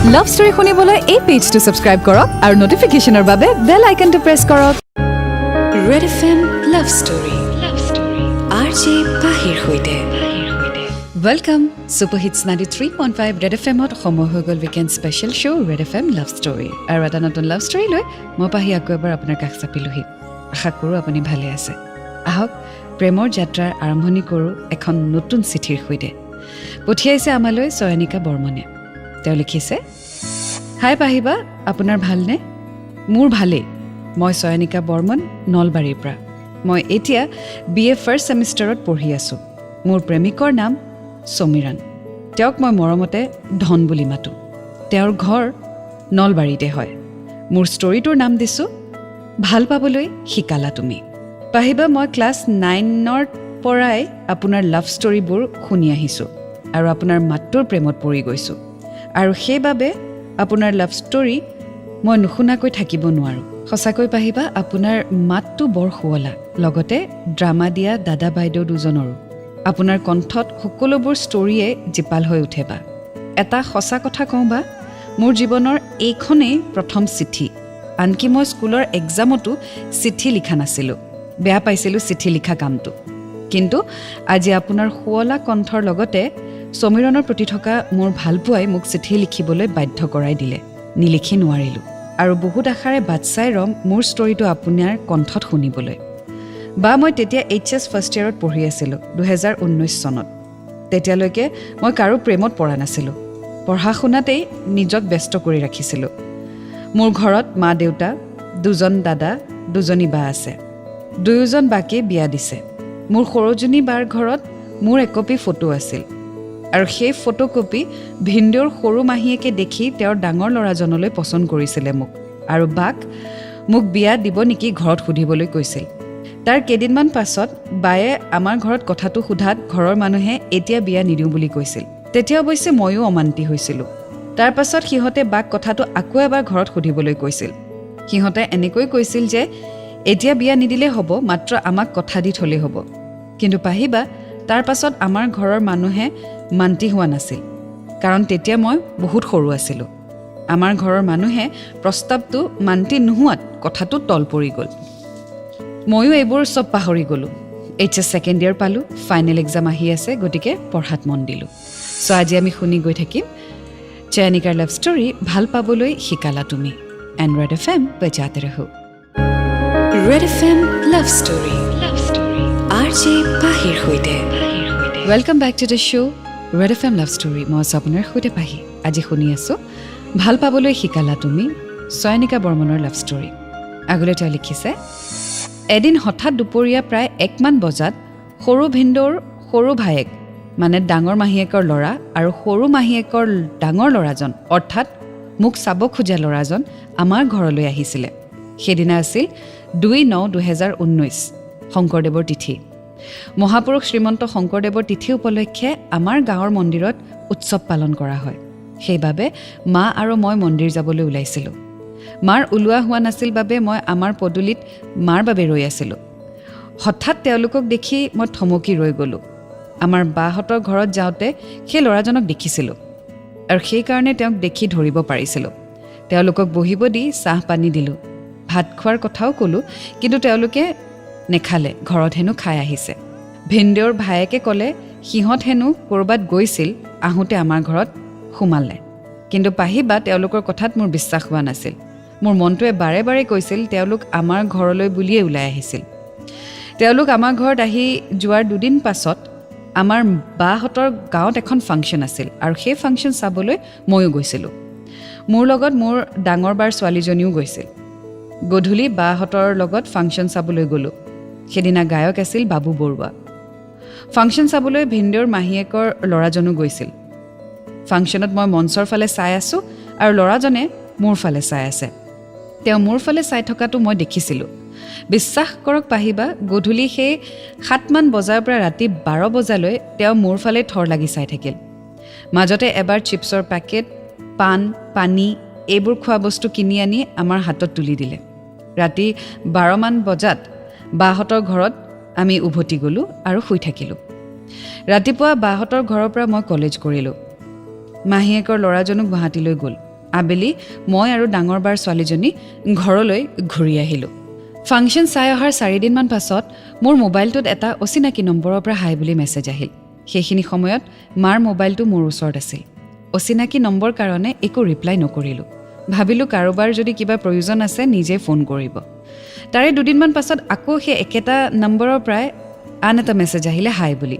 Love story শুনিবলৈ এই পেজটো subscribe কৰক আৰু নটিফিকেশ্যনৰ বাবে বেল আইকনটো প্ৰেছ কৰক। Red FM love story RJ পাহিৰ সৈতে। Welcome super hits 93.5 Red F এমত সময় হৈ গ'ল weekend special show' Red F M love story. আৰু এটা নতুন লাভ ষ্টৰী লৈ মই পাহি আকৌ এবাৰ আপোনাৰ কাষ চাপিলোহি। আশা কৰোঁ আপুনি ভালে আছে। আহক প্ৰেমৰ যাত্ৰাৰ আৰম্ভণি কৰোঁ এখন নতুন চিঠিৰ সৈতে। পঠিয়াইছে আমালৈ চয়নিকা বৰ্মনে। তেওঁ লিখিছে, হাই পাহিবা, আপোনাৰ ভালনে? মোৰ ভালেই। মই চয়নিকা বৰ্মন, নলবাৰীৰ পৰা। মই এতিয়া BA ফাৰ্ষ্ট ছেমিষ্টাৰত পঢ়ি আছোঁ। মোৰ প্ৰেমিকৰ নাম সমীৰণ। তেওঁক মই মৰমতে ধন বুলি মাতোঁ। তেওঁৰ ঘৰ নলবাৰীতে হয়। মোৰ ষ্টৰীটোৰ নাম দিছোঁ ভাল পাবলৈ শিকালা তুমি। পাহিবা, মই ক্লাছ 9ৰ পৰাই আপোনাৰ লাভ ষ্টৰীবোৰ শুনি আহিছোঁ আৰু আপোনাৰ মাতটোৰ প্ৰেমত পৰি গৈছোঁ। আৰু সেইবাবে আপোনাৰ লাভ ষ্টৰী মই নুশুনাকৈ থাকিব নোৱাৰোঁ। সঁচাকৈ পাহিবা, আপোনাৰ মাতটো বৰ শুৱলা, লগতে ড্ৰামা দিয়া দাদা বাইদেউ দুজনৰো। আপোনাৰ কণ্ঠত সকলোবোৰ ষ্টৰীয়ে জীপাল হৈ উঠে বা। এটা সঁচা কথা কওঁ বা, মোৰ জীৱনৰ এইখনেই প্ৰথম চিঠি। আনকি মই স্কুলৰ এক্সামতো চিঠি লিখা নাছিলোঁ। বেয়া পাইছিলোঁ চিঠি লিখা কামটো। কিন্তু আজি আপোনাৰ শুৱলা কণ্ঠৰ লগতে সমীৰণৰ প্ৰতি থকা মোৰ ভালপোৱাই মোক চিঠি লিখিবলৈ বাধ্য কৰাই দিলে। নিলিখি নোৱাৰিলোঁ। আৰু বহুত আশাৰে বাট চাই ৰ'ম মোৰ ষ্টৰীটো আপোনাৰ কণ্ঠত শুনিবলৈ। বা মই তেতিয়া HS ফাৰ্ষ্ট ইয়েৰত পঢ়ি আছিলোঁ 2019 চনত। তেতিয়ালৈকে মই কাৰো প্ৰেমত পৰা নাছিলোঁ। পঢ়া শুনাতেই নিজক ব্যস্ত কৰি ৰাখিছিলোঁ। মোৰ ঘৰত মা দেউতা, দুজন দাদা, দুজনী বা আছে। দুয়োজন বাকে বিয়া দিছে। মোৰ সৰুজনী বাৰ ঘৰত মোৰ একপি ফটো আছিল। আৰু সেই ফটোকপি ভিনদেউৰ সৰু মাহীয়েকে দেখি তেওঁৰ ডাঙৰ ল'ৰাজনলৈ পচন্দ কৰিছিলে মোক। আৰু বাক মোক বিয়া দিব নেকি ঘৰত সুধিবলৈ কৈছিল। তাৰ কেইদিনমান পাছত বায়ে আমাৰ ঘৰত কথাটো সোধাত ঘৰৰ মানুহে এতিয়া বিয়া নিদিওঁ বুলি কৈছিল। তেতিয়া অৱশ্যে ময়ো অমান্তি হৈছিলোঁ। তাৰ পাছত সিহঁতে বাক কথাটো আকৌ এবাৰ ঘৰত সুধিবলৈ কৈছিল। সিহঁতে এনেকৈ কৈছিল যে এতিয়া বিয়া নিদিলেই হ'ব, মাত্ৰ আমাক কথা দি থ'লেই হ'ব। কিন্তু পাহিবা, তাৰ পাছত আমাৰ ঘৰৰ মানুহে মান্তি হোৱা নাছিল, কাৰণ তেতিয়া মই বহুত সৰু আছিলোঁ। আমাৰ ঘৰৰ মানুহে প্ৰস্তাৱটো মান্তি নোহোৱাত কথাটো তল পৰি গ'ল। ময়ো এইবোৰ চব পাহৰি গ'লোঁ। HS ছেকেণ্ড ইয়েৰ পালোঁ, ফাইনেল এক্সাম আহি আছে, গতিকে পঢ়াত মন দিলোঁ। চ' আজি আমি শুনি গৈ থাকিম চয়নিকাৰ লাভ ষ্টৰী ভাল পাবলৈ শিকালা তুমি। এণ্ড ৰেড FM বজাতে ৰহো। Red FM love story RJ পাহিৰ সৈতে। Welcome back to the show' Red FM love story. মই আছোঁ আপোনাৰ সৈতে পাহি। আজি শুনি আছোঁ ভাল পাবলৈ শিকালা তুমি, চয়নিকা বৰ্মনৰ লাভ ষ্টৰী। আগলৈ তেওঁ লিখিছে, এদিন হঠাৎ দুপৰীয়া প্ৰায় 1মান বজাত সৰু ভিনদেউৰ সৰু ভায়েক, মানে ডাঙৰ মাহীয়েকৰ ল'ৰা, আৰু সৰু মাহীয়েকৰ ডাঙৰ ল'ৰাজন, অৰ্থাৎ মোক চাব খোজা ল'ৰাজন আমাৰ ঘৰলৈ আহিছিলে। সেইদিনা আছিল 2/9/2019, শংকৰদেৱৰ তিথি। মহাপুৰুষ শ্ৰীমন্ত শংকৰদেৱৰ তিথি উপলক্ষে আমাৰ গাঁৱৰ মন্দিৰত উৎসৱ পালন কৰা হয়। সেইবাবে মা আৰু মই মন্দিৰ যাবলৈ ওলাইছিলোঁ। মাৰ ওলোৱা হোৱা নাছিল বাবে মই আমাৰ পদূলিত মাৰ বাবে ৰৈ আছিলোঁ। হঠাৎ তেওঁলোকক দেখি মই থমকি ৰৈ গ'লোঁ। আমাৰ বাহঁতৰ ঘৰত যাওঁতে সেই ল'ৰাজনক দেখিছিলোঁ আৰু সেইকাৰণে তেওঁক দেখি ধৰিব পাৰিছিলোঁ। তেওঁলোকক বহিব দি চাহ পানী দিলোঁ। ভাত খোৱাৰ কথাও ক'লোঁ, কিন্তু তেওঁলোকে নেখালে, ঘৰত হেনো খাই আহিছে। ভিনদেউৰ ভায়েকে ক'লে সিহঁত হেনো ক'ৰবাত গৈছিল, আহোঁতে আমাৰ ঘৰত সোমালে। কিন্তু পাহিবা, তেওঁলোকৰ কথাত মোৰ বিশ্বাস হোৱা নাছিল। মোৰ মনটোৱে বাৰে বাৰে কৈছিল তেওঁলোক আমাৰ ঘৰলৈ বুলিয়েই ওলাই আহিছিল। তেওঁলোক আমাৰ ঘৰত আহি যোৱাৰ দুদিন পাছত আমাৰ বাহঁতৰ গাঁৱত এখন ফাংচন আছিল আৰু সেই ফাংচন চাবলৈ ময়ো গৈছিলোঁ। মোৰ লগত মোৰ ডাঙৰ বাৰ ছোৱালীজনীও গৈছিল। গধূলি বাহঁতৰ লগত ফাংচন চাবলৈ গ'লোঁ। সেইদিনা গায়ক আছিল বাবু বৰুৱা। ফাংচন চাবলৈ ভিনদেউৰ মাহীয়েকৰ ল'ৰাজনো গৈছিল। ফাংচনত মই মঞ্চৰ ফালে চাই আছোঁ আৰু ল'ৰাজনে মোৰ ফালে চাই আছে। তেওঁ মোৰ ফালে চাই থকাটো মই দেখিছিলোঁ। বিশ্বাস কৰক পাহিবা, গধূলি সেই 7মান বজাৰ পৰা ৰাতি 12 বজালৈ তেওঁ মোৰ ফালে থৰ লাগি চাই থাকিল। মাজতে এবাৰ চিপছৰ পেকেট, পাণ, পানী এইবোৰ খোৱা বস্তু কিনি আনি আমাৰ হাতত তুলি দিলে। ৰাতি 12মান বজাত বাহঁতৰ ঘৰত আমি উভতি গ'লোঁ আৰু শুই থাকিলোঁ। ৰাতিপুৱা বাহঁতৰ ঘৰৰ পৰা মই কলেজ কৰিলোঁ। মাহীয়েকৰ ল'ৰাজনো গুৱাহাটীলৈ গ'ল। আবেলি মই আৰু ডাঙৰ বাৰ ছোৱালীজনী ঘৰলৈ ঘূৰি আহিলোঁ ফাংচন চাই অহাৰ 4 দিনমান পাছত মোৰ মোবাইলটোত এটা অচিনাকি নম্বৰৰ পৰা হাই বুলি মেছেজ আহিল সেইখিনি সময়ত মাৰ মোবাইলটো মোৰ ওচৰত আছিল অচিনাকি নম্বৰ কাৰণে একো ৰিপ্লাই নকৰিলোঁ ভাবিলোঁ কাৰোবাৰ যদি কিবা প্ৰয়োজন আছে নিজে ফোন কৰিব তাৰে 2 দিনমান পাছত আকৌ সেই একেটা নম্বৰৰ পৰাই আন এটা মেছেজ আহিলে হাই বুলি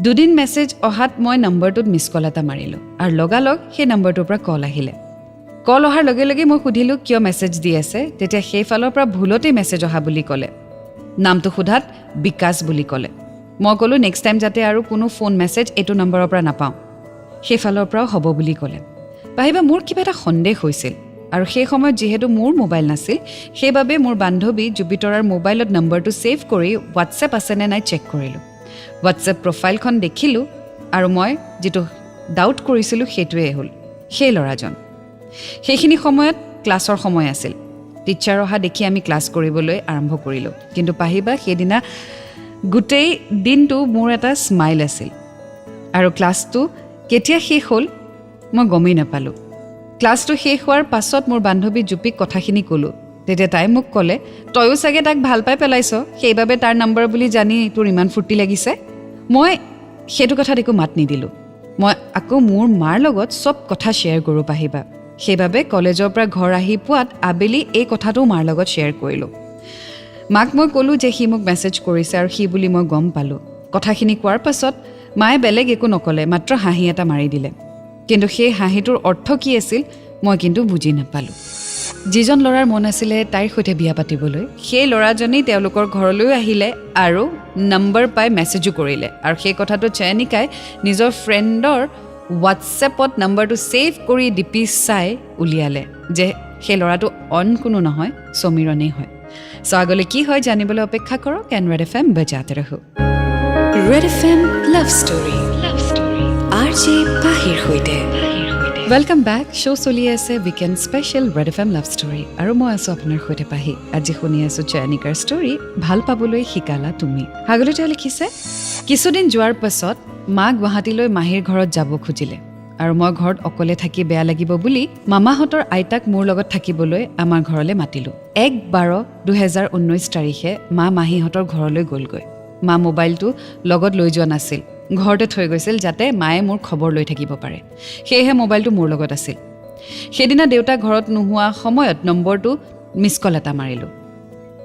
2 দিন মেছেজ অহাত মই নম্বৰটোত মিছ কল এটা মাৰিলোঁ আৰু লগালগ সেই নম্বৰটোৰ পৰা কল আহিলে কল অহাৰ লগে লগে মই সুধিলোঁ কিয় মেছেজ দি আছে তেতিয়া সেইফালৰ পৰা ভুলতে মেছেজ অহা বুলি ক'লে নামটো সোধাত বিকাশ বুলি ক'লে মই ক'লোঁ নেক্সট টাইম যাতে আৰু কোনো ফোন মেছেজ এইটো নম্বৰৰ পৰা নাপাওঁ সেইফালৰ পৰাও হ'ব বুলি ক'লে পাহিবা মোৰ কিবা এটা সন্দেহ হৈছিল আৰু সেই সময়ত যিহেতু মোৰ মোবাইল নাছিল সেইবাবে মোৰ বান্ধৱী জুপিতৰাৰ মোবাইলত নম্বৰটো ছেভ কৰি হোৱাটছএপ আছেনে নাই চেক কৰিলোঁ হোৱাটছএপ প্ৰফাইলখন দেখিলোঁ আৰু মই যিটো ডাউট কৰিছিলোঁ সেইটোৱে হ'ল সেই ল'ৰাজন সেইখিনি সময়ত ক্লাছৰ সময় আছিল টিচাৰ অহা দেখি আমি ক্লাছ কৰিবলৈ আৰম্ভ কৰিলোঁ কিন্তু পাহিবা সেইদিনা গোটেই দিনটো মোৰ এটা স্মাইল আছিল আৰু ক্লাছটো কেতিয়া শেষ হ'ল মই গমেই নাপালোঁ ক্লাছটো শেষ হোৱাৰ পাছত মোৰ বান্ধৱী জুপিক কথাখিনি ক'লোঁ তেতিয়া তাই মোক ক'লে তয়ো চাগে তাক ভাল পাই পেলাইছ সেইবাবে তাৰ নম্বৰ বুলি জানি তোৰ ইমান ফূৰ্তি লাগিছে মই সেইটো কথাত একো মাত নিদিলোঁ মই আকৌ মোৰ মাৰ লগত চব কথা শ্বেয়াৰ কৰোঁ পাহিবা সেইবাবে কলেজৰ পৰা ঘৰ আহি পোৱাত আবেলি এই কথাটো মাৰ লগত শ্বেয়াৰ কৰিলোঁ মাক মই ক'লোঁ যে সি মোক মেছেজ কৰিছে আৰু সি বুলি মই গম পালোঁ কথাখিনি কোৱাৰ পাছত মায়ে বেলেগ একো নক'লে মাত্ৰ হাঁহি এটা মাৰি দিলে কিন্তু সেই হাঁহিটোৰ অৰ্থ কি আছিল মই কিন্তু বুজি নাপালোঁ যিজন ল'ৰাৰ মন আছিলে তাইৰ সৈতে বিয়া পাতিবলৈ সেই ল'ৰাজনেই তেওঁলোকৰ ঘৰলৈ আহিলে আৰু নম্বৰ পাই মেছেজো কৰিলে আৰু সেই কথাটো চয়নিকাই নিজৰ ফ্ৰেণ্ডৰ হোৱাটছএপত নম্বৰটো ছেভ কৰি ডিপি চাই উলিয়ালে যে সেই ল'ৰাটো অন কোনো নহয় সমীৰণেই হয় চ' আগলৈ কি হয় জানিবলৈ অপেক্ষা কৰক এণ্ড ৰেড এফ এম বজাতে ৰহো Red FM love story RJ পাহিৰ সৈতে ৱেলকাম বেক শ্ব' চলি আছে weekend special Red F M love story আৰু মই আছোঁ আপোনাৰ সৈতে পাহি আজি শুনি আছোঁ চয়নিকাৰ ষ্টৰী ভাল পাবলৈ শিকালা তুমি আগলৈ তেওঁ লিখিছে কিছুদিন যোৱাৰ পাছত মা গুৱাহাটীলৈ মাহীৰ ঘৰত যাব খুজিলে আৰু মই ঘৰত অকলে থাকি বেয়া লাগিব বুলি মামাহঁতৰ আইতাক মোৰ লগত থাকিবলৈ আমাৰ ঘৰলৈ মাতিলোঁ 1/12/2019 তাৰিখে মা মাহীহঁতৰ ঘৰলৈ গ'লগৈ মা মোবাইলটো লগত লৈ যোৱা নাছিল ঘৰতে থৈ গৈছিল যাতে মায়ে মোৰ খবৰ লৈ থাকিব পাৰে সেয়েহে মোবাইলটো মোৰ লগত আছিল সেইদিনা দেউতা ঘৰত নোহোৱা সময়ত নম্বৰটো মিছ কল এটা মাৰিলোঁ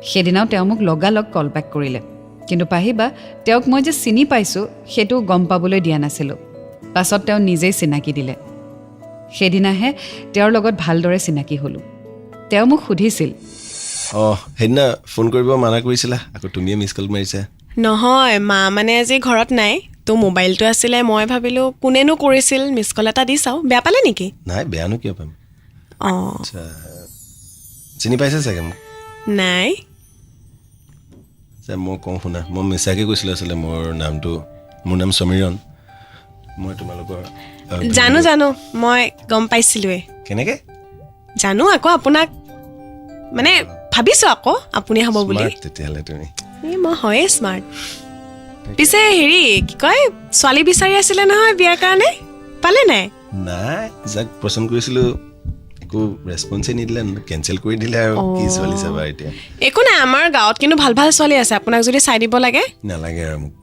সেইদিনাও তেওঁ মোক লগালগ কল বেক কৰিলে কিন্তু পাহিবা তেওঁক মই যে চিনি পাইছোঁ সেইটো গম পাবলৈ দিয়া নাছিলোঁ পাছত তেওঁ নিজেই চিনাকি দিলে সেইদিনাহে তেওঁৰ লগত ভালদৰে চিনাকি হ'লোঁ তেওঁ মোক সুধিছিল সেইদিনা ফোন কৰিব মানা কৰিছিলা আকৌ তুমিয়ে মিছ কল মাৰিছা নহয় মা মানে আজি ঘৰত নাই তো মোবাইলটো আছিলে মই ভাবিলোঁ কোনেনো কৰিছিল মিছ কল এটা দি চাওঁ বেয়া পালে নেকি নাই বেয়ানো কিয় পাম অঁ আচ্ছা চিনি পাইছে চাগে মোক নাই আচ্ছা মই কওঁ শুনা মই মিছাকৈ কৈছিলোঁ আচলতে মোৰ নাম সমীৰণ মই তোমালোকৰ জানো মই গম পাইছিলোঁৱে কেনেকৈ জানো আকৌ আপোনাক মানে ভাবিছোঁ আকৌ আপুনি হ'ব বুলি Smart তেতিয়াহ'লে তুমি এই মই হয়ে স্মাৰ্ট পিছে হেৰি কি কয় ছোৱালী বিচাৰি আছিলে নহয় বিয়াৰ কাৰণে পালে নাই নাই যাক পচন্দ কৰিছিলোঁ একো ৰেছপন্সেই নিদিলে কেঞ্চেল কৰি দিলে আৰু কি ছোৱালী চাবা এতিয়া একো নাই আমাৰ গাঁৱত কিন্তু ভাল ভাল ছোৱালী আছে আপোনাক যদি চাই দিব লাগে নালাগে আৰু মোক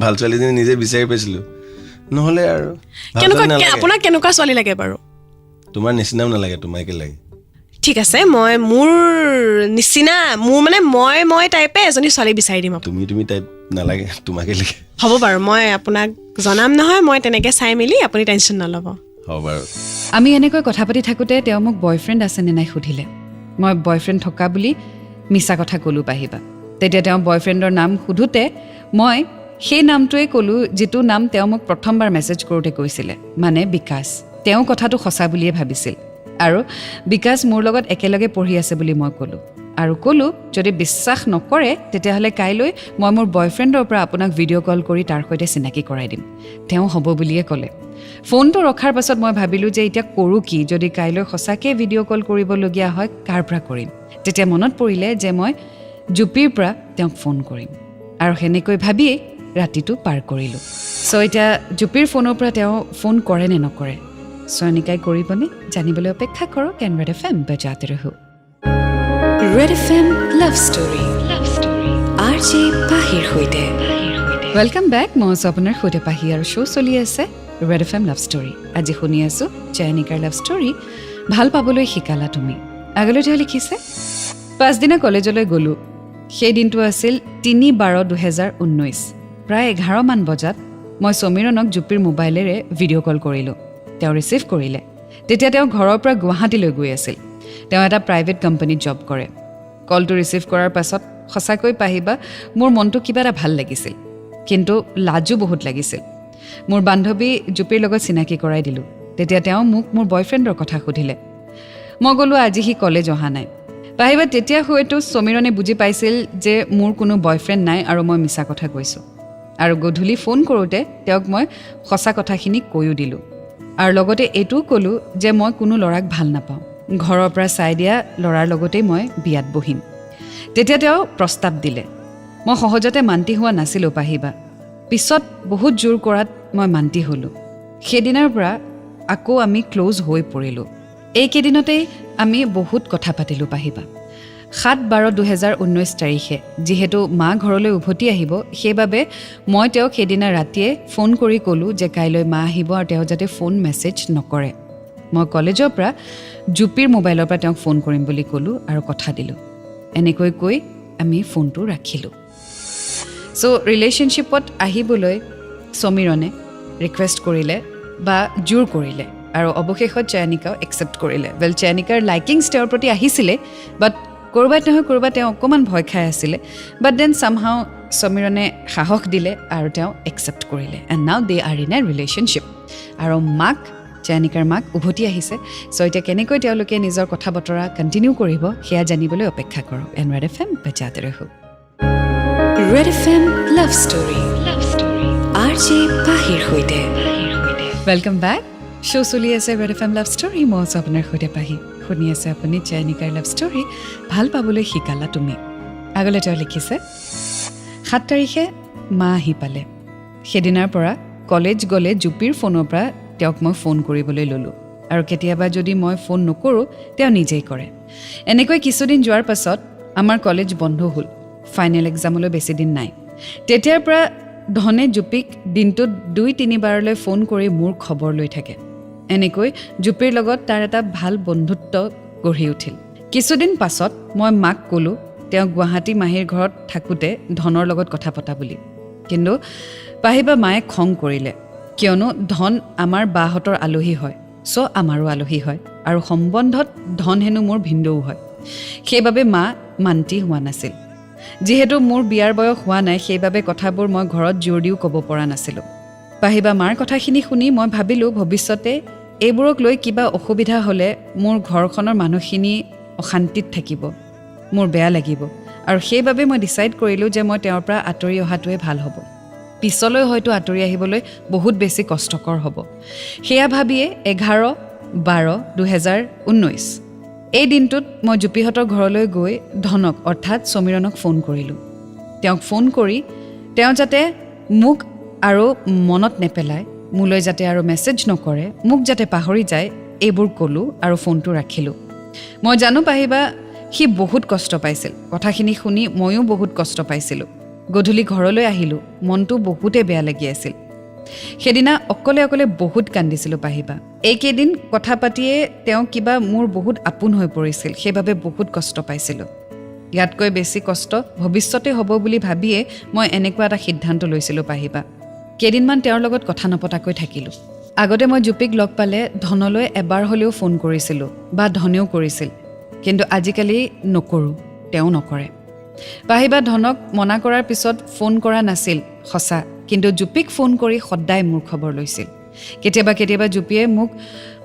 ভাল ছোৱালীজনী নিজে বিচাৰি পাইছিলোঁ নহ'লে আৰু আপোনাক কেনেকুৱা ছোৱালী লাগে বাৰু তোমাৰ নিচিনাও নালাগে তোমাকে লাগে ঠিক আছে মই মোৰ নিচিনা মোৰ মানে মই টাইপে এজনী ছোৱালী বিচাৰি দিম তুমি টাইপ নালাগে তোমাকে লাগে হ'ব বাৰু মই আপোনাক জনাম নহয় মই তেনেকৈ চাই মেলি আপুনি টেনশ্যন নল'ব হ'ব বাৰু আমি এনেকৈ কথা পাতি থাকোঁতে তেওঁ মোক বয়ফ্ৰেণ্ড আছেনে নাই সুধিলে মই বয়ফ্ৰেণ্ড থকা বুলি মিছা কথা ক'লোঁ পাহিবা তেতিয়া তেওঁ বয়ফ্ৰেণ্ডৰ নাম সোধোতে মই সেই নামটোৱেই ক'লোঁ যিটো নাম তেওঁ মোক প্ৰথমবাৰ মেছেজ কৰোঁতে কৈছিলে মানে বিকাশ তেওঁ কথাটো সঁচা বুলিয়ে ভাবিছিল আৰু বিকাশ মোৰ লগত একেলগে পঢ়ি আছে বুলি মই ক'লোঁ আৰু ক'লোঁ যদি বিশ্বাস নকৰে তেতিয়াহ'লে কাইলৈ মই মোৰ বয়ফ্ৰেণ্ডৰ পৰা আপোনাক ভিডিঅ' কল কৰি তাৰ সৈতে চিনাকি কৰাই দিম তেওঁ হ'ব বুলিয়ে ক'লে ফোনটো ৰখাৰ পাছত মই ভাবিলোঁ যে এতিয়া কৰোঁ কি যদি কাইলৈ সঁচাকৈ ভিডিঅ' কল কৰিবলগীয়া হয় কাৰ পৰা কৰিম তেতিয়া মনত পৰিলে যে মই জুপিৰ পৰা তেওঁক ফোন কৰিম আৰু সেনেকৈ ভাবিয়েই ৰাতিটো পাৰ কৰিলোঁ চ' এতিয়া জুপিৰ ফোনৰ পৰা তেওঁ ফোন কৰে নে নকৰে চয়নিকাই কৰিবনে জানিবলৈ অপেক্ষা কৰক এণ্ড ৰেড FM বজাতে ৰহো Red FM love story RJ পাহিৰ সৈতে ৱেলকাম বেক মই আছোঁ আপোনাৰ সৈতে পাহি আৰু শ্ব' চলি আছে ৰেড FM লাভ ষ্টৰী আজি শুনি আছোঁ চয়নিকাৰ লাভ ষ্টৰী ভাল পাবলৈ শিকালা তুমি আগলৈ তেওঁ লিখিছে পাঁচদিনা কলেজলৈ গ'লোঁ সেই দিনটো আছিল 3/12/2019 প্ৰায় 11 মান বজাত মই সমীৰণক জুপিৰ মোবাইলেৰে ভিডিঅ' কল কৰিলোঁ তেওঁ ৰিচিভ কৰিলে তেতিয়া তেওঁ ঘৰৰ পৰা গুৱাহাটীলৈ গৈ আছিল তেওঁ এটা প্ৰাইভেট কোম্পানীত জব কৰে কলটো ৰিচিভ কৰাৰ পাছত সঁচাকৈ পাহিবা মোৰ মনটো কিবা এটা ভাল লাগিছিল কিন্তু লাজো বহুত লাগিছিল মোৰ বান্ধৱী জুপিৰ লগত চিনাকি কৰাই দিলোঁ তেতিয়া তেওঁ মোক মোৰ বয়ফ্ৰেণ্ডৰ কথা সুধিলে মই ক'লোঁ আজি সি কলেজ অহা নাই পাহিবা তেতিয়া হয়তো সমীৰণে বুজি পাইছিল যে মোৰ কোনো বয়ফ্ৰেণ্ড নাই আৰু মই মিছা কথা কৈছোঁ আৰু গধূলি ফোন কৰোঁতে তেওঁক মই সঁচা কথাখিনি কৈও দিলোঁ আৰু লগতে এইটোও ক'লোঁ যে মই কোনো ল'ৰাক ভাল নাপাওঁ ঘৰৰ পৰা চাই দিয়া ল'ৰাৰ লগতেই মই বিয়াত বহিম তেতিয়া তেওঁ প্ৰস্তাৱ দিলে মই সহজতে মান্তি হোৱা নাছিলোঁ পাহিবা পিছত বহুত জোৰ কৰাত মই মান্তি হ'লোঁ সেইদিনাৰ পৰা আকৌ আমি ক্ল'জ হৈ পৰিলোঁ এইকেইদিনতেই আমি বহুত কথা পাতিলোঁ পাহিবা 7/12/2019 তাৰিখে যিহেতু মা ঘৰলৈ উভতি আহিব সেইবাবে মই তেওঁক সেইদিনা ৰাতিয়ে ফোন কৰি ক'লোঁ যে কাইলৈ মা আহিব আৰু তেওঁ যাতে ফোন মেছেজ নকৰে মই কলেজৰ পৰা জুপিৰ মোবাইলৰ পৰা তেওঁক ফোন কৰিম বুলি ক'লোঁ আৰু কথা দিলোঁ এনেকৈ কৈ আমি ফোনটো ৰাখিলোঁ চ' ৰিলেশ্যনশ্বিপত আহিবলৈ সমীৰণে ৰিকুৱেষ্ট কৰিলে বা জোৰ কৰিলে আৰু অৱশেষত চয়নিকাও একচেপ্ট কৰিলে ৱেল চয়নিকাৰ লাইকিংছ তেওঁৰ প্ৰতি আহিছিলে বাট ক'ৰবাত নহয় ক'ৰবাত তেওঁ অকণমান ভয় খাই আছিলে বাট দেন চামহাও সমীৰণে সাহস দিলে আৰু তেওঁ একচেপ্ট কৰিলে এণ্ড নাও দে আৰ ইন এ ৰিলেশ্যনশ্বিপ আৰু মাক চয়নিকাৰ মাক উভতি আহিছে চ' এতিয়া কেনেকৈ তেওঁলোকে নিজৰ কথা বতৰা কণ্টিনিউ কৰিব সেয়া জানিবলৈ অপেক্ষা কৰক এণ্ড ৰেড FM বজাতে ৰহো Red FM love story RJ পাহিৰ সৈতে ৱেলকাম বেক শ্ব' চলি আছে ৰেড FM লাভ ষ্টৰী মই আছোঁ আপোনাৰ সৈতে পাহি শুনি আছে আপুনি চয়নিকাৰ লাভ ষ্টৰী ভাল পাবলৈ শিকালা তুমি আগলৈ তেওঁ লিখিছে 7 তাৰিখে মা আহি পালে সেইদিনাৰ পৰা কলেজ গ'লে জুপিৰ ফোনৰ পৰা তেওঁক মই ফোন কৰিবলৈ ল'লোঁ আৰু কেতিয়াবা যদি মই ফোন নকৰোঁ তেওঁ নিজেই কৰে এনেকৈ কিছুদিন যোৱাৰ পাছত আমাৰ কলেজ বন্ধ হ'ল ফাইনেল এক্সামলৈ বেছি দিন নাই তেতিয়াৰ পৰা ধনে জুপিক দিনটোত 2-3 বাৰলৈ ফোন কৰি মোৰ খবৰ লৈ থাকে এনেকৈ জুপিৰ লগত তাৰ এটা ভাল বন্ধুত্ব গঢ়ি উঠিল কিছুদিন পাছত মই মাক ক'লোঁ তেওঁ গুৱাহাটী মাহীৰ ঘৰত থাকোঁতে ধনৰ লগত কথা পতা বুলি কিন্তু পাহিবা মায়ে খং কৰিলে কিয়নো ধন আমাৰ বাহঁতৰ আলহী হয় চ' আমাৰো আলহী হয় আৰু সম্বন্ধত ধন হেনো মোৰ ভিন্দৌ হয় সেইবাবে মা মান্তি হোৱা নাছিল যিহেতু মোৰ বিয়াৰ বয়স হোৱা নাই সেইবাবে কথাবোৰ মই ঘৰত জোৰ দিও ক'ব পৰা নাছিলোঁ পাহিবা মাৰ কথাখিনি শুনি মই ভাবিলোঁ ভৱিষ্যতে এইবোৰক লৈ কিবা অসুবিধা হ'লে মোৰ ঘৰখনৰ মানুহখিনি অশান্তিত থাকিব মোৰ বেয়া লাগিব আৰু সেইবাবে মই ডিচাইড কৰিলোঁ যে মই তেওঁৰ পৰা আঁতৰি অহাটোৱে ভাল হ'ব পিছলৈ হয়তো আঁতৰি আহিবলৈ বহুত বেছি কষ্টকৰ হ'ব সেয়া ভাবিয়ে 11/12/2019 এই দিনটোত মই জুপিহঁতৰ ঘৰলৈ গৈ ধনক অৰ্থাৎ সমীৰণক ফোন কৰিলোঁ তেওঁক ফোন কৰি তেওঁ যাতে মোক আৰু মনত নেপেলায় মোলৈ যাতে আৰু মেছেজ নকৰে মোক যাতে পাহৰি যায় এইবোৰ ক'লোঁ আৰু ফোনটো ৰাখিলোঁ মই জানো পাহিবা সি বহুত কষ্ট পাইছিল কথাখিনি শুনি ময়ো বহুত কষ্ট পাইছিলোঁ গধূলি ঘৰলৈ আহিলোঁ মনটো বহুতে বেয়া লাগি আছিল সেইদিনা অকলে অকলে বহুত কান্দিছিলোঁ পাহিবা এইকেইদিন কথা পাতিয়ে তেওঁ কিবা মোৰ বহুত আপোন হৈ পৰিছিল সেইবাবে বহুত কষ্ট পাইছিলোঁ ইয়াতকৈ বেছি কষ্ট ভৱিষ্যতে হ'ব বুলি ভাবিয়ে মই এনেকুৱা এটা সিদ্ধান্ত লৈছিলোঁ পাহিবা কেইদিনমান তেওঁৰ লগত কথা নপতাকৈ থাকিলোঁ আগতে মই জুপিক লগ পালে ধনলৈ এবাৰ হ'লেও ফোন কৰিছিলোঁ বা ধনেও কৰিছিল কিন্তু আজিকালি নকৰোঁ তেওঁ নকৰে পাহিবা ধনক মনা কৰাৰ পিছত ফোন কৰা নাছিল সঁচা কিন্তু জুপিক ফোন কৰি সদায় মোৰ খবৰ লৈছিল কেতিয়াবা কেতিয়াবা জুপিয়ে মোক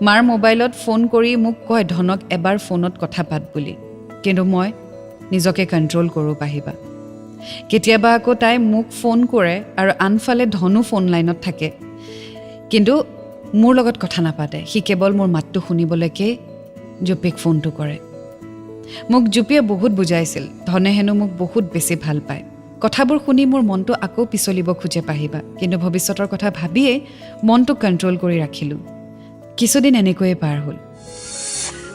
মাৰ মোবাইলত ফোন কৰি মোক কয় ধনক এবাৰ ফোনত কথা পাত বুলি কিন্তু মই নিজকে কণ্ট্ৰল কৰোঁ পাহিবা কেতিয়াবা আকৌ তাই মোক ফোন কৰে আৰু আনফালে ধনো ফোন লাইনত থাকে কিন্তু মোৰ লগত কথা নাপাতে সি কেৱল মোৰ মাতটো শুনিবলৈকে জুপিক ফোনটো কৰে মোক জুপিয়ে বহুত বুজাইছিল ধনে হেনো মোক বহুত বেছি ভাল পায় কথাবোৰ শুনি মোৰ মনটো আকৌ পিছলিব খোজে পাহিবা কিন্তু ভৱিষ্যতৰ কথা ভাবিয়ে মনটো কণ্ট্ৰল কৰি ৰাখিলোঁ কিছুদিন এনেকৈয়ে পাৰ হ'ল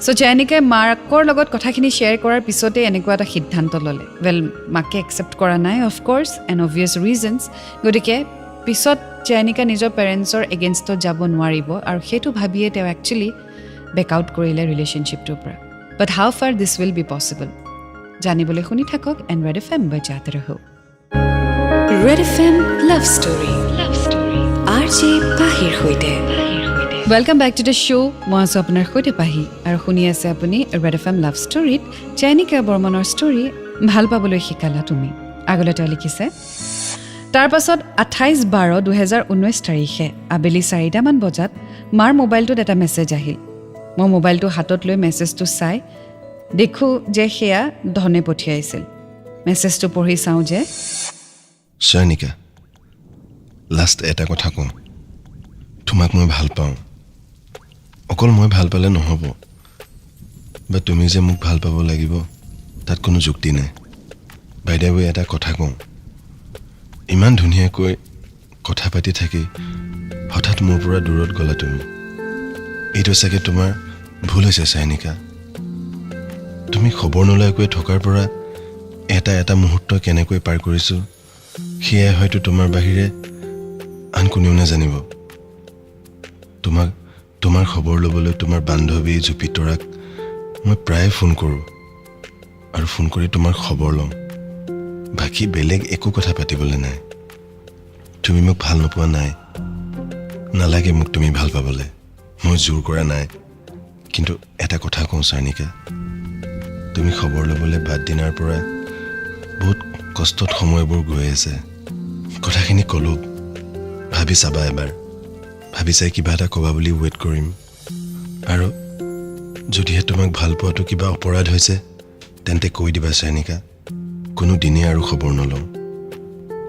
চ' চাইনিকাই মাকৰ লগত কথাখিনি শ্বেয়াৰ কৰাৰ পিছতে এনেকুৱা এটা সিদ্ধান্ত ল'লে ৱেল মাকে একচেপ্ট কৰা নাই অফক'ৰ্ছ এণ্ড অবভিয়াছ ৰিজনছ গতিকে পিছত চাইনিকা নিজৰ পেৰেণ্টছৰ এগেইনষ্টত যাব নোৱাৰিব আৰু সেইটো ভাবিয়ে তেওঁ একচুৱেলি বেক আউট কৰিলে ৰিলেশ্যনশ্বিপটোৰ পৰা but how far this will be possible জানিবলৈ শুনি থাকক এণ্ড ৰেড এফ এম বজাতে ৰহো Red FM love story RJ পাহিৰ সৈতে welcome back to the show' মই আছোঁ আপোনাৰ সৈতে পাহি আৰু শুনি আছে আপুনি ৰেড এফ এম লাভ ষ্টৰীত চাইনিকা বৰ্মনৰ ষ্টৰী ভাল পাবলৈ শিকালা তুমি আগলৈ তেওঁ লিখিছে তাৰ পাছত 28/12/2019 তাৰিখে আবেলি 4টামান বজাত মাৰ মোবাইলটোত এটা মেছেজ আহিল মই মোবাইলটো হাতত লৈ মেছেজটো চাই দেখোঁ যে সেয়া ধনে পঠিয়াইছিল মেছেজটো পঢ়ি চাওঁ যে চাইনিকা লাষ্ট এটা কথা কওঁ তোমাক মই ভাল পাওঁ অকল মই ভাল পালে নহ'ব বা তুমি যে মোক ভাল পাব লাগিব তাত কোনো যুক্তি নাই বাইদেউ এটা কথা কওঁ ইমান ধুনীয়াকৈ কথা পাতি থাকি হঠাৎ মোৰ পৰা দূৰত গ'লা তুমি এইটো চাগে তোমাৰ ভুল হৈছে চাইনিকা তুমি খবৰ নলয়কৈ থকাৰ পৰা এটা মুহূৰ্ত কেনেকৈ পাৰ কৰিছোঁ সেয়াই হয়তো তোমাৰ বাহিৰে আন কোনেও নাজানিব তোমাৰ খবৰ ল'বলৈ তোমাৰ বান্ধৱী জুপিতৰাক মই প্ৰায়ে ফোন কৰোঁ আৰু ফোন কৰি তোমাৰ খবৰ লওঁ বাকী বেলেগ একো কথা পাতিবলৈ নাই তুমি মোক ভাল নোপোৱা নাই নালাগে মোক তুমি ভাল পাবলৈ মই জোৰ কৰা নাই কিন্তু এটা কথা কওঁ চাইনিকা তুমি খবৰ ল'বলৈ বাদ দিনাৰ পৰা বহুত কষ্টত সময়বোৰ গৈ আছে কথাখিনি ক'লোঁ ভাবি চাবা এবাৰ ভাবি চাই কিবা এটা ক'বা বুলি ৱেইট কৰিম আৰু যদিহে তোমাক ভাল পোৱাটো কিবা অপৰাধ হৈছে তেন্তে কৈ দিবা চাইনিকা কোনো দিনে আৰু খবৰ নলওঁ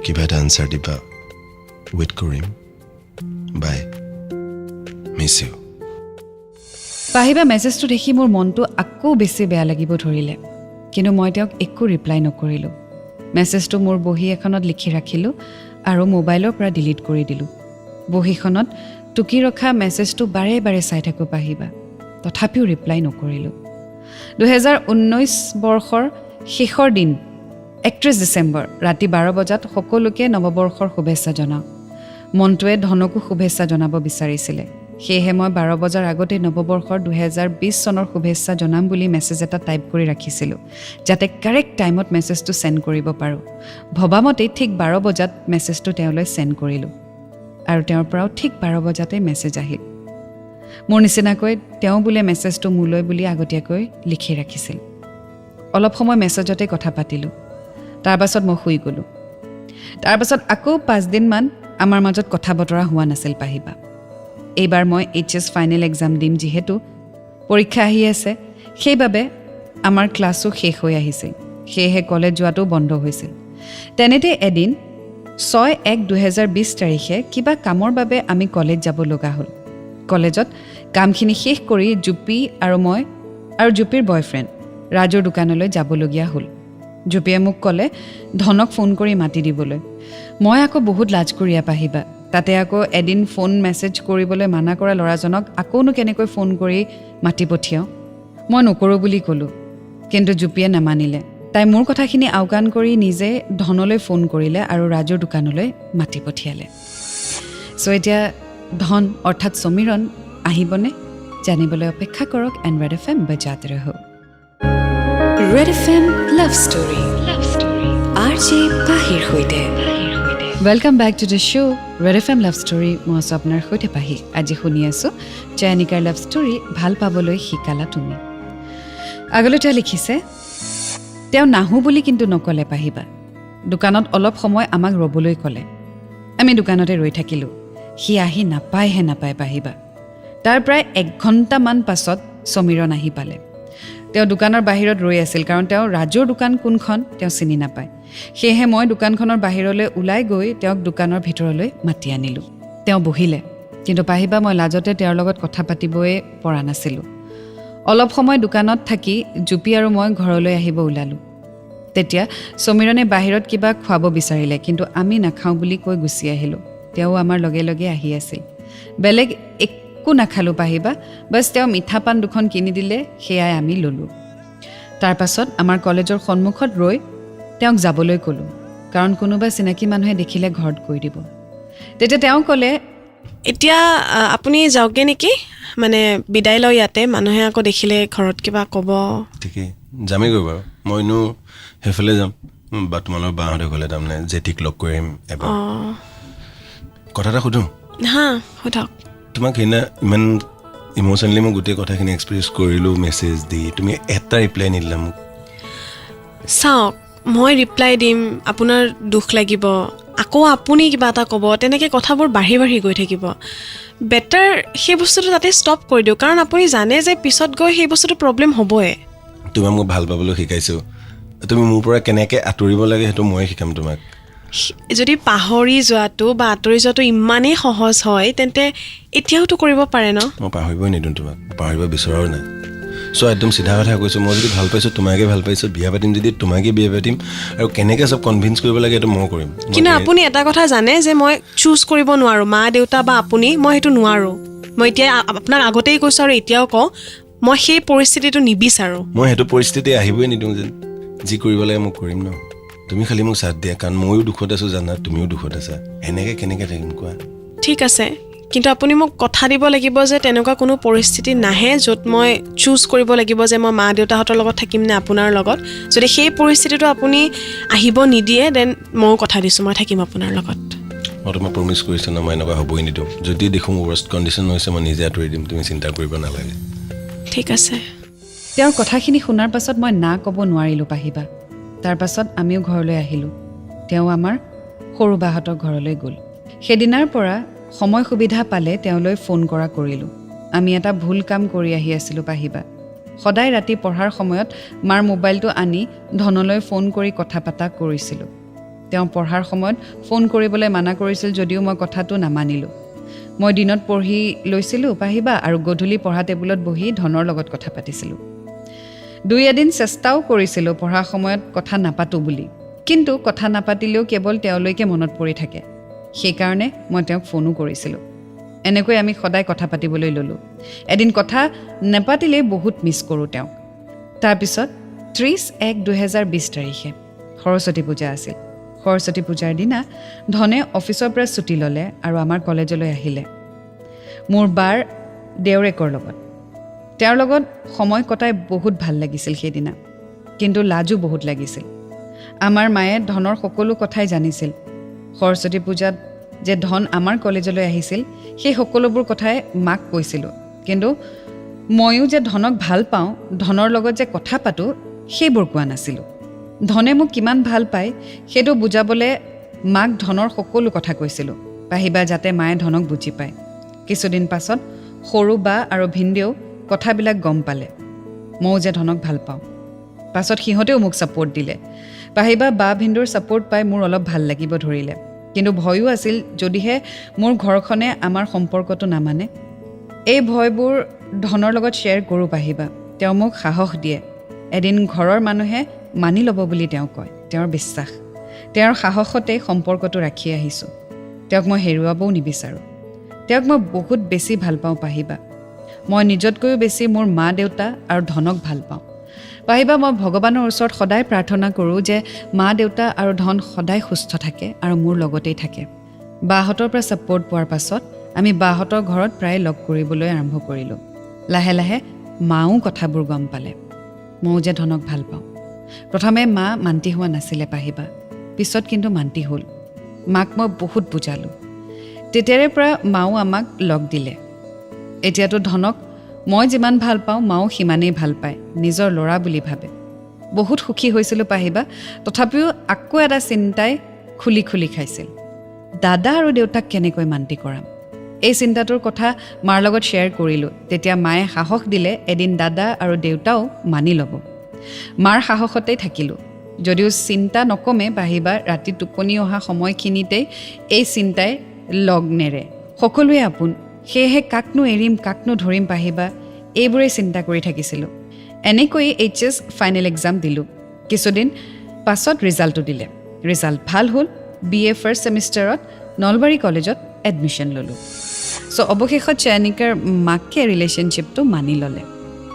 কিবা এটা আনচাৰ দিবা ৱেইট কৰিম বাই মিছ ইউ পাহিবা মেছেজটো দেখি মোৰ মনটো আকৌ বেছি বেয়া লাগিব ধৰিলে কিন্তু মই তেওঁক একো ৰিপ্লাই নকৰিলোঁ মেছেজটো মোৰ বহী এখনত লিখি ৰাখিলোঁ আৰু মোবাইলৰ পৰা ডিলিট কৰি দিলোঁ বহীখনত টুকি ৰখা মেছেজটো বাৰে বাৰে চাই থাকোঁ পাহিবা তথাপিও ৰিপ্লাই নকৰিলোঁ 2019 বৰ্ষৰ শেষৰ দিন 31 ডিচেম্বৰ ৰাতি 12 বজাত সকলোকে নৱবৰ্ষৰ শুভেচ্ছা জনাওঁ মনটোৱে ধনকো শুভেচ্ছা জনাব বিচাৰিছিলে সেয়েহে মই 12 বজাৰ আগতে নৱবৰ্ষৰ 2020 চনৰ শুভেচ্ছা জনাম বুলি মেছেজ এটা টাইপ কৰি ৰাখিছিলোঁ যাতে কাৰেক্ট টাইমত মেছেজটো চেণ্ড কৰিব পাৰোঁ ভবামতেই ঠিক 12 বজাত মেছেজটো তেওঁলৈ চেণ্ড কৰিলোঁ আৰু তেওঁৰ পৰাও ঠিক 12 বজাতে মেছেজ আহিল মোৰ নিচিনাকৈ তেওঁ বোলে মেছেজটো মোলৈ বুলি আগতীয়াকৈ লিখি ৰাখিছিল অলপ সময় মেছেজতে কথা পাতিলোঁ তাৰপাছত মই শুই গ'লোঁ তাৰপাছত আকৌ 5 দিনমান আমাৰ মাজত কথা বতৰা হোৱা নাছিল পাহিবা এইবাৰ মই HS ফাইনেল এক্সাম দিম যিহেতু পৰীক্ষা আহি আছে সেইবাবে আমাৰ ক্লাছো শেষ হৈ আহিছিল সেয়েহে কলেজ যোৱাটো বন্ধ হৈছিল তেনেতে এদিন 6/1/2020 তাৰিখে কিবা কামৰ বাবে আমি কলেজ যাব লগা হ'ল কলেজত কামখিনি শেষ কৰি জুপি আৰু মই আৰু জুপিৰ বয়ফ্ৰেণ্ড ৰাজুৰ দোকানলৈ যাবলগীয়া হ'ল জুপিয়ে মোক ক'লে ধনক ফোন কৰি মাতি দিবলৈ মই আকৌ বহুত লাজ কৰিয়া পাহিবা তাতে আকৌ এদিন ফোন মেছেজ কৰিবলৈ মানা কৰা ল'ৰাজনক আকৌনো কেনেকৈ ফোন কৰি মাতি পঠিয়াওঁ মই নকৰোঁ বুলি ক'লোঁ কিন্তু জুপিয়ে নামানিলে তাই মোৰ কথাখিনি আওকাণ কৰি নিজে ধনলৈ ফোন কৰিলে আৰু ৰাজুৰ দোকানলৈ মাতি পঠিয়ালে চ' এতিয়া ধন অৰ্থাৎ সমীৰণ আহিবনে জানিবলৈ অপেক্ষা কৰক এণ্ড ৰেড এফ এম বজাতে ৰহো Red FM love story RJ পাহিৰ সৈতে welcome back to the show' Red F M love story মই আছোঁ আপোনাৰ সৈতে পাহি আজি শুনি আছোঁ চাইনিকাৰ লাভ ষ্টৰী ভাল পাবলৈ শিকালা তুমি আগলৈ তেওঁ লিখিছে তেওঁ নাহোঁ বুলি কিন্তু নক'লে পাহিবা দোকানত অলপ সময় আমাক ৰ'বলৈ ক'লে আমি দোকানতে ৰৈ থাকিলোঁ সি আহি নাপায় পাহিবা তাৰ প্ৰায় 1 ঘণ্টামান পাছত সমীৰণ আহি পালে তেওঁ দোকানৰ বাহিৰত ৰৈ আছিল কাৰণ তেওঁ ৰাজুৰ দোকান কোনখন তেওঁ চিনি নাপায় সেয়েহে মই দোকানখনৰ বাহিৰলৈ ওলাই গৈ তেওঁক দোকানৰ ভিতৰলৈ মাতি আনিলোঁ তেওঁ বহিলে কিন্তু পাহিবা মই লাজতে তেওঁৰ লগত কথা পাতিবই পৰা নাছিলোঁ অলপ সময় দোকানত থাকি জুপি আৰু মই ঘৰলৈ আহিব ওলালোঁ তেতিয়া সমীৰণে বাহিৰত কিবা খুৱাব বিচাৰিলে কিন্তু আমি নাখাওঁ বুলি কৈ গুচি আহিলোঁ তেওঁ আমাৰ লগে লগে আহি আছিল বেলেগ একো নাখালোঁ পাহিবা বাছ তেওঁ মিঠা পাণ দুখন কিনি দিলে সেয়াই আমি ল'লোঁ তাৰপাছত আমাৰ কলেজৰ সন্মুখত ৰৈ তেওঁক যাবলৈ ক'লোঁ কাৰণ কোনোবা চিনাকি মানুহে দেখিলে ঘৰত কৈ দিব তেতিয়া তেওঁ ক'লে এতিয়া আপুনি যাওকগৈ নেকি মানে বিদায় লয় ইয়াতে মানুহে আকৌ দেখিলে ঘৰত কিবা ক'ব ঠিকেই যামেগৈ বাৰু মইনো সেইফালে যাম বা তোমালোকৰ বাহঁতে গ'লে তাৰমানে জেঠিক লগ কৰিম এবাৰ কথা এটা সুধোঁ হা সোধক তোমাক সেইদিনা ইমান ইম'চনেলি মই গোটেই কথাখিনি এক্সপ্ৰেছ কৰিলোঁ মেছেজ দি তুমি এটা ৰিপ্লাই নিদিলা মোক চাওক মই ৰিপ্লাই দিম আপোনাৰ দুখ লাগিব আকৌ আপুনি কিবা এটা ক'ব তেনেকৈ কথাবোৰ বাঢ়ি বাঢ়ি গৈ থাকিব বেটাৰ সেই বস্তুটো তাতে ষ্টপ কৰি দিওঁ কাৰণ আপুনি জানে যে পিছত গৈ সেই বস্তুটো প্ৰব্লেম হ'বই তোমাক মোক ভাল পাবলৈ শিকাইছোঁ তুমি মোৰ পৰা কেনেকৈ আঁতৰিব লাগে সেইটো ময়ে শিকাম তোমাক যদি পাহৰি যোৱাটো বা আঁতৰি যোৱাটো ইমানেই সহজ হয় তেন্তে এতিয়াওতো কৰিব পাৰে ন মই পাহৰিবই নিদিওঁ তোমাক পাহৰিব বিচৰাও নাই চ' একদম চিধা কথা কৈছোঁ মই যদি ভাল পাইছোঁ তোমাকে ভাল পাইছোঁ বিয়া পাতিম যদি তোমাকে বিয়া পাতিম আৰু কেনেকৈ চব কনভিন্স কৰিব লাগে সেইটো মই কৰিম কিন্তু আপুনি এটা কথা জানে যে মই চুজ কৰিব নোৱাৰোঁ মা দেউতা বা আপুনি মই সেইটো নোৱাৰোঁ মই এতিয়া আপোনাক আগতেই কৈছোঁ আৰু এতিয়াও কওঁ মই সেই পৰিস্থিতিটো নিবিচাৰোঁ মই সেইটো পৰিস্থিতি আহিবই নিদিওঁ যেন যি কৰিব লাগে মই কৰিম ন তুমি খালি মোক চাথ দিয়া কাৰণ ময়ো দুখত আছোঁ জানা তুমিও দুখত আছা এনেকৈ কেনেকৈ থাকিম কোৱা ঠিক আছে কিন্তু আপুনি মোক কথা দিব লাগিব যে তেনেকুৱা কোনো পৰিস্থিতি নাহে য'ত মই চুজ কৰিব লাগিব যে মই মা দেউতাহঁতৰ লগত থাকিম নে আপোনাৰ লগত যদি সেই পৰিস্থিতিটো আপুনি আহিব নিদিয়ে দেন ময়ো কথা দিছোঁ মই থাকিম আপোনাৰ লগত মই তোমাক প্ৰমিছ কৰিছোঁ ন মই এনেকুৱা হ'বই নিদিওঁ যদি দেখোঁ মোৰ ৱৰ্ষ্ট কণ্ডিশ্যন হৈছে মই নিজে আঁতৰি দিম তুমি চিন্তা কৰিব নালাগে ঠিক আছে তেওঁৰ কথাখিনি শুনাৰ পাছত মই না ক'ব নোৱাৰিলোঁ পাহিবা তাৰপাছত আমিও ঘৰলৈ আহিলোঁ তেওঁ আমাৰ সৰু বাহঁতৰ ঘৰলৈ গ'ল সেইদিনাৰ পৰা সময় সুবিধা পালে তেওঁলৈ ফোন কৰা কৰিলোঁ আমি এটা ভুল কাম কৰি আহি আছিলোঁ পাহিবা সদায় ৰাতি পঢ়াৰ সময়ত মাৰ মোবাইলটো আনি ধনলৈ ফোন কৰি কথা পতা কৰিছিলোঁ তেওঁ পঢ়াৰ সময়ত ফোন কৰিবলৈ মানা কৰিছিল যদিও মই কথাটো নামানিলোঁ মই দিনত পঢ়ি লৈছিলোঁ পাহিবা আৰু গধূলি পঢ়া টেবুলত বহি ধনৰ লগত কথা পাতিছিলোঁ দুই এদিন চেষ্টাও কৰিছিলোঁ পঢ়াৰ সময়ত কথা নাপাতোঁ বুলি কিন্তু কথা নাপাতিলেও কেৱল তেওঁলৈকে মনত পৰি থাকে সেইকাৰণে মই তেওঁক ফোনো কৰিছিলোঁ এনেকৈ আমি সদায় কথা পাতিবলৈ ল'লোঁ এদিন কথা নাপাতিলেই বহুত মিছ কৰোঁ তেওঁক তাৰপিছত 30/1/2020 তাৰিখে সৰস্বতী পূজা আছিল সৰস্বতী পূজাৰ দিনা ধনে অফিচৰ পৰা ছুটি ল'লে আৰু আমাৰ কলেজলৈ আহিলে মোৰ বাৰ দেউৰেকৰ লগত তেওঁৰ লগত সময় কটাই বহুত ভাল লাগিছিল সেইদিনা কিন্তু লাজো বহুত লাগিছিল আমাৰ মায়ে ধনৰ সকলো কথাই জানিছিল সৰস্বতী পূজাত যে ধন আমাৰ কলেজলৈ আহিছিল সেই সকলোবোৰ কথাই মাক কৈছিলোঁ কিন্তু ময়ো যে ধনক ভাল পাওঁ ধনৰ লগত যে কথা পাতোঁ সেইবোৰ কোৱা নাছিলোঁ ধনে মোক কিমান ভাল পায় সেইটো বুজাবলৈ মাক ধনৰ সকলো কথা কৈছিলোঁ পাহিবা যাতে মায়ে ধনক বুজি পায় কিছুদিন পাছত সৰু বা আৰু ভিনদেউ কথাবিলাক গম পালে ময়ো যে ধনক ভাল পাওঁ পাছত সিহঁতেও মোক ছাপোৰ্ট দিলে পাহিবা বা ভিনদেউৰ ছাপোৰ্ট পাই মোৰ অলপ ভাল লাগিব ধৰিলে কিন্তু ভয়ো আছিল যদিহে মোৰ ঘৰখনে আমাৰ সম্পৰ্কটো নামানে এই ভয়বোৰ ধনৰ লগত শ্বেয়াৰ কৰোঁ পাহিবা তেওঁ মোক সাহস দিয়ে এদিন ঘৰৰ মানুহে মানি ল'ব বুলি তেওঁ কয় তেওঁৰ বিশ্বাস তেওঁৰ সাহসতেই সম্পৰ্কটো ৰাখি আহিছোঁ তেওঁক মই হেৰুৱাবও নিবিচাৰোঁ তেওঁক মই বহুত বেছি ভাল পাওঁ পাহিবা মই নিজতকৈও বেছি মোৰ মা দেউতা আৰু ধনক ভাল পাওঁ পাহিবা মই ভগৱানৰ ওচৰত সদায় প্ৰাৰ্থনা কৰোঁ যে মা দেউতা আৰু ধন সদায় সুস্থ থাকে আৰু মোৰ লগতেই থাকে বাহঁতৰ পৰা ছাপোৰ্ট পোৱাৰ পাছত আমি বাহঁতৰ ঘৰত প্ৰায় লগ কৰিবলৈ আৰম্ভ কৰিলোঁ লাহে লাহে মাও কথাবোৰ গম পালে ময়ো যে ধনক ভাল পাওঁ প্ৰথমে মা মান্তি হোৱা নাছিলে পাহিবা পিছত কিন্তু মান্তি হ'ল মাক মই বহুত বুজালোঁ তেতিয়াৰে পৰা মাও আমাক লগ দিলে এতিয়াতো ধনক মই যিমান ভাল পাওঁ মাও সিমানেই ভাল পায় নিজৰ ল'ৰা বুলি ভাবে বহুত সুখী হৈছিলোঁ পাহিবা তথাপিও আকৌ এটা চিন্তাই খুলি খুলি খাইছিল দাদা আৰু দেউতাক কেনেকৈ মান্তি কৰাম এই চিন্তাটোৰ কথা মাৰ লগত শ্বেয়াৰ কৰিলোঁ তেতিয়া মায়ে সাহস দিলে এদিন দাদা আৰু দেউতাও মানি ল'ব মাৰ সাহসতেই থাকিলোঁ যদিও চিন্তা নকমে পাহিবা ৰাতি টোপনি অহা সময়খিনিতেই এই চিন্তাই লগ নেৰে সকলোৱে আপোন সেয়েহে কাকনো এৰিম কাকনো ধৰিম পাহিবা এইবোৰেই চিন্তা কৰি থাকিছিলোঁ এনেকৈয়ে HS ফাইনেল এক্সাম দিলোঁ কিছুদিন পাছত ৰিজাল্টটো দিলে ৰিজাল্ট ভাল হ'ল BA ফাৰ্ষ্ট ছেমিষ্টাৰত নলবাৰী কলেজত এডমিশ্যন ল'লোঁ চ' অৱশেষত চয়নিকাৰ মাকে ৰিলেশ্যনশ্বিপটো মানি ল'লে।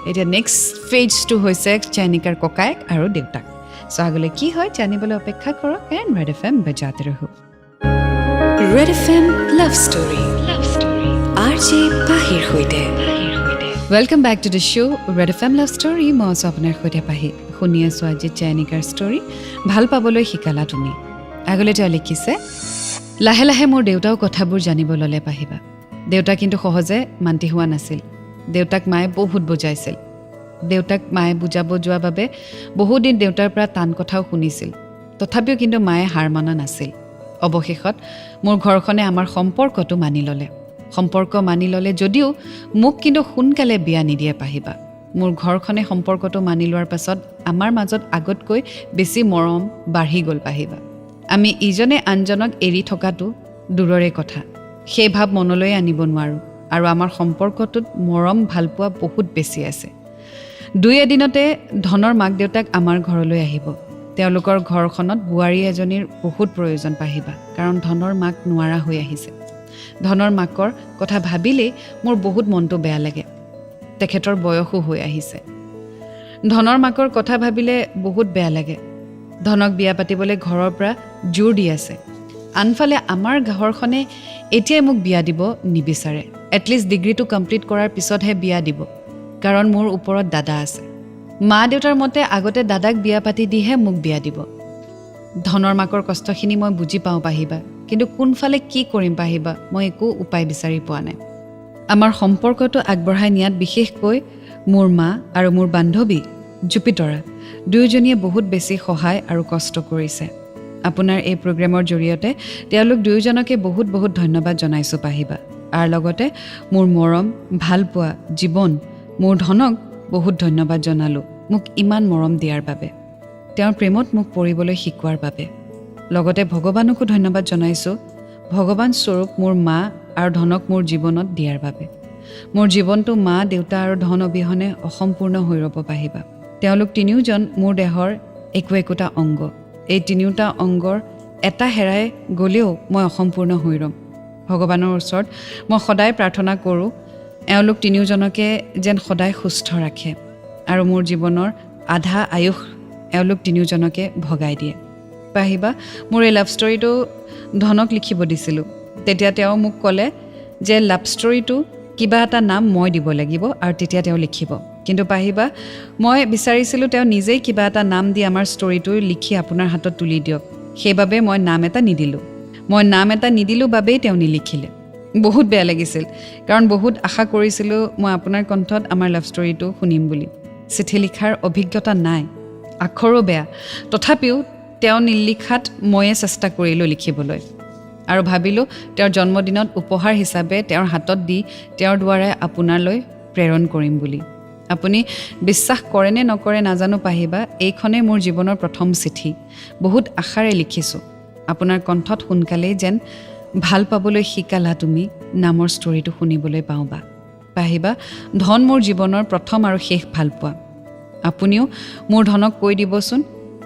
এতিয়া নেক্সট ফেজটো হৈছে চয়নিকাৰ ককায়েক আৰু দেউতাক। চ' আগলৈ কি হয় জানিবলৈ অপেক্ষা কৰক এণ্ড ৰেড FM বজাতে ৰহো। Red FM love story RJ পাহিৰ সৈতে। Welcome back to the show' Red FM love story. মই আছোঁ আপোনাৰ সৈতে পাহি। শুনি আছোঁ আজি চয়নিকাৰ ষ্টৰী, ভাল পাবলৈ শিকালা তুমি। আগলৈ তেওঁ লিখিছে, লাহে লাহে মোৰ দেউতাও কথাবোৰ জানিব ল'লে পাহিবা। দেউতা কিন্তু সহজে মান্তি হোৱা নাছিল। দেউতাক মায়ে বহুত বুজাইছিল। দেউতাক মায়ে বুজাব যোৱা বাবে বহুদিন দেউতাৰ পৰা টান কথাও শুনিছিল। তথাপিও কিন্তু মায়ে হাৰ মনা নাছিল। অৱশেষত মোৰ ঘৰখনে আমাৰ সম্পৰ্কটো মানি ল'লে। সম্পৰ্ক মানি ল'লে যদিও মোক কিন্তু সোনকালে বিয়া নিদিয়ে পাহিবা। মোৰ ঘৰখনে সম্পৰ্কটো মানি লোৱাৰ পাছত আমাৰ মাজত আগতকৈ বেছি মৰম বাঢ়ি গ'ল পাহিবা। আমি ইজনে আনজনক এৰি থকাটো দূৰৰে কথা, সেই ভাৱ মনলৈ আনিব নোৱাৰোঁ। আৰু আমাৰ সম্পৰ্কটোত মৰম ভালপোৱা বহুত বেছি আছে। দুই এদিনতে ধনৰ মাক দেউতাক আমাৰ ঘৰলৈ আহিব। তেওঁলোকৰ ঘৰখনত বোৱাৰী এজনীৰ বহুত প্ৰয়োজন পাহিবা, কাৰণ ধনৰ মাক নোৱাৰা হৈ আহিছে। ধনৰ মাকৰ কথা ভাবিলেই মোৰ বহুত মনটো বেয়া লাগে। তেখেতৰ বয়সো হৈ আহিছে। ধনৰ মাকৰ কথা ভাবিলে বহুত বেয়া লাগে। ধনক বিয়া পাতিবলৈ ঘৰৰ পৰা জোৰ দি আছে। আনফালে আমাৰ ঘৰখনে এতিয়াই মোক বিয়া দিব নিবিচাৰে। এটলিষ্ট ডিগ্ৰীটো কমপ্লিট কৰাৰ পিছতহে বিয়া দিব, কাৰণ মোৰ ওপৰত দাদা আছে। মা দেউতাৰ মতে আগতে দাদাক বিয়া পাতি দিহে মোক বিয়া দিব। ধনৰ মাকৰ কষ্টখিনি মই বুজি পাওঁ পাহিবা, কিন্তু কোনফালে কি কৰিম পাহিবা, মই একো উপায় বিচাৰি পোৱা নাই। আমাৰ সম্পৰ্কটো আগবঢ়াই নিয়াত বিশেষকৈ মোৰ মা আৰু মোৰ বান্ধৱী জুপিতৰা দুয়োজনীয়ে বহুত বেছি সহায় আৰু কষ্ট কৰিছে। আপোনাৰ এই প্ৰগ্ৰেমৰ জৰিয়তে তেওঁলোক দুয়োজনকে বহুত বহুত ধন্যবাদ জনাইছোঁ পাহিবা। আৰু লগতে মোৰ মৰম ভালপোৱা জীৱন মোৰ ধনক বহুত ধন্যবাদ জনালোঁ, মোক ইমান মৰম দিয়াৰ বাবে, তেওঁৰ প্ৰেমত মোক পৰিবলৈ শিকোৱাৰ বাবে। লগতে ভগৱানকো ধন্যবাদ জনাইছোঁ, ভগৱান স্বৰূপ মোৰ মা আৰু ধনক মোৰ জীৱনত দিয়াৰ বাবে। মোৰ জীৱনটো মা দেউতা আৰু ধন অবিহনে অসম্পূৰ্ণ হৈ ৰ'ব পাহিবা। তেওঁলোক তিনিওজন মোৰ দেহৰ একো একোটা অংগ। এই তিনিওটা অংগৰ এটা হেৰাই গ'লেও মই অসম্পূৰ্ণ হৈ ৰ'ম। ভগৱানৰ ওচৰত মই সদায় প্ৰাৰ্থনা কৰোঁ, এওঁলোক তিনিওজনকে যেন সদায় সুস্থ ৰাখে আৰু মোৰ জীৱনৰ আধা আয়ুস এওঁলোক তিনিওজনকে ভগাই দিয়ে পাহিবা। মোৰ এই লাভ ষ্টৰীটো ধনক লিখিব দিছিলোঁ। তেতিয়া তেওঁ মোক ক'লে যে লাভ ষ্টৰীটো কিবা এটা নাম মই দিব লাগিব আৰু তেতিয়া তেওঁ লিখিব। কিন্তু পাহিবা, মই বিচাৰিছিলোঁ তেওঁ নিজেই কিবা এটা নাম দি আমাৰ ষ্টৰীটো লিখি আপোনাৰ হাতত তুলি দিয়ক। সেইবাবে মই নাম এটা নিদিলোঁ। মই নাম এটা নিদিলোঁ বাবেই তেওঁ নিলিখিলে। বহুত বেয়া লাগিছিল, কাৰণ বহুত আশা কৰিছিলোঁ মই আপোনাৰ কণ্ঠত আমাৰ লাভ ষ্টৰীটো শুনিম বুলি। চিঠি লিখাৰ অভিজ্ঞতা নাই, আখৰো বেয়া, তথাপিও তেওঁ নিলিখাত ময়ে চেষ্টা কৰিলোঁ লিখিবলৈ। আৰু ভাবিলোঁ তেওঁৰ জন্মদিনত উপহাৰ হিচাপে তেওঁৰ হাতত দি তেওঁৰ দ্বাৰাই আপোনালৈ প্ৰেৰণ কৰিম বুলি। আপুনি বিশ্বাস কৰে নে নকৰে নাজানো পাহিবা, এইখনেই মোৰ জীৱনৰ প্ৰথম চিঠি। বহুত আশাৰে লিখিছোঁ, আপোনাৰ কণ্ঠত সোনকালেই যেন ভাল পাবলৈ শিকালা তুমি নামৰ ষ্টৰীটো শুনিবলৈ পাওঁ বা পাহিবা। ধন মোৰ জীৱনৰ প্ৰথম আৰু শেষ ভালপোৱা। আপুনিও মোৰ ধনক কৈ দিবচোন,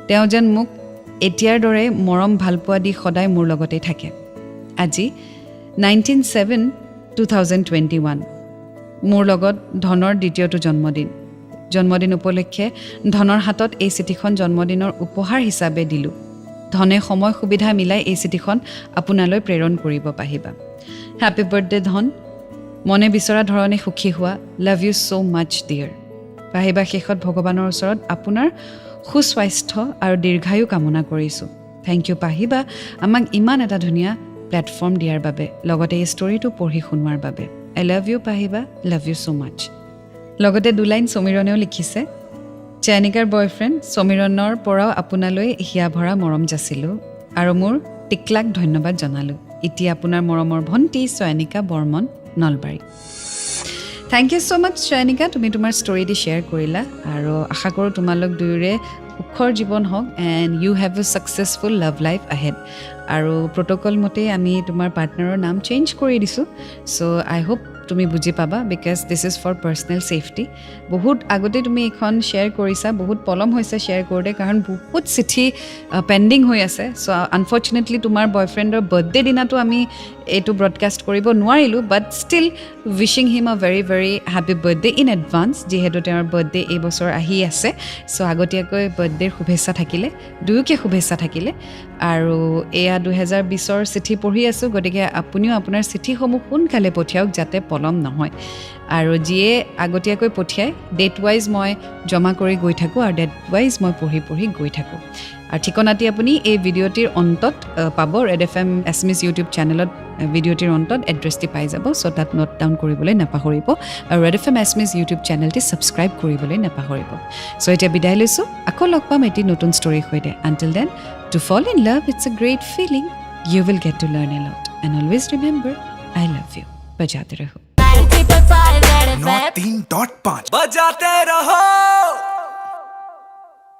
তেওঁ যেন মোক এতিয়াৰ দৰে মৰম ভালপোৱা দি সদায় মোৰ লগতেই থাকে। আজি 19/7/2021 মোৰ লগত ধনৰ দ্বিতীয়টো জন্মদিন উপলক্ষে ধনৰ হাতত এই চিঠিখন জন্মদিনৰ উপহাৰ হিচাপে দিলোঁ। ধনে সময় সুবিধা মিলাই এই চিঠিখন আপোনালৈ প্ৰেৰণ কৰিব পাহিবা। হেপী বাৰ্থডে ধন, মনে বিচৰা ধৰণে সুখী হোৱা। Love you so' much dear পাহিবা। শেষত ভগৱানৰ ওচৰত আপোনাৰ সুস্বাস্থ্য আৰু দীৰ্ঘায়ু কামনা কৰিছোঁ। থেংক ইউ পাহিবা, আমাক ইমান এটা ধুনীয়া প্লেটফৰ্ম দিয়াৰ বাবে, লগতে এই ষ্টৰীটো পঢ়ি শুনোৱাৰ বাবে। আই লাভ ইউ পাহিবা, লাভ ইউ ছ' মাছ। লগতে 2 লাইন সমীৰণেও লিখিছে, চয়নিকাৰ বয়ফ্ৰেণ্ড সমীৰণৰ পৰাও আপোনালৈ হিয়া ভৰা মৰম যাচিলোঁ আৰু মোৰ টিকলাক ধন্যবাদ জনালোঁ। এতিয়া আপোনাৰ মৰমৰ ভণ্টি Chayanika Barman, Nalbari. Thank you so' much Chayanika, তুমি তোমাৰ ষ্টৰী দি শ্বেয়াৰ কৰিলা আৰু আশা কৰোঁ তোমালোক দুয়োৰে সুখৰ জীৱন হওক and you have a successful love life ahead. আৰু প্ৰট'কল মতেই আমি তোমাৰ পাৰ্টনাৰৰ নাম চেঞ্জ কৰি দিছোঁ। ছ' আই হোপ তুমি বুজি পাবা because this is for personal safety বহুত আগতে তুমি এইখন শ্বেয়াৰ কৰিছা বহুত পলম হৈছে শ্বেয়াৰ কৰোঁতে কাৰণ বহুত চিঠি পেণ্ডিং হৈ আছে চ' আনফৰ্চুনেটলি তোমাৰ বয়ফ্ৰেণ্ডৰ বাৰ্থডে দিনাটো আমি এইটো ব্ৰডকাষ্ট কৰিব নোৱাৰিলোঁ বাট ষ্টিল উইচিং হিম আ very very happy birthday in advance যিহেতু তেওঁৰ বাৰ্থডে এই বছৰ আহি আছে চ' আগতীয়াকৈ বাৰ্থডেৰ শুভেচ্ছা থাকিলে দুয়োকে শুভেচ্ছা থাকিলে আৰু এয়া 2020ৰ চিঠি পঢ়ি আছোঁ গতিকে আপুনিও আপোনাৰ চিঠিসমূহ সোনকালে পঠিয়াওক যাতে পলম নহয় আৰু যিয়ে আগতীয়াকৈ পঠিয়াই ডেট ৱাইজ মই জমা কৰি গৈ থাকোঁ আৰু ডেট ৱাইজ মই পঢ়ি পঢ়ি গৈ থাকোঁ আৰু ঠিকনাটি আপুনি এই ভিডিঅ'টিৰ অন্তত পাব ৰেড FM এছমিছ ইউটিউব চেনেলত ভিডিঅ'টিৰ অন্তত এড্ৰেছটি পাই যাব চ' তাত নোট ডাউন কৰিবলৈ নাপাহৰিব আৰু ৰেড FM এছমিছ ইউটিউব চেনেলটি ছাবস্ক্ৰাইব কৰিবলৈ নাপাহৰিব চ' এতিয়া বিদায় লৈছোঁ আকৌ লগ পাম এটি নতুন ষ্টৰীৰ সৈতে until then to fall in love it's a great feeling you will get to learn a lot and always remember I love you বজাতে ৰহো 9 3.5 बजाते रहो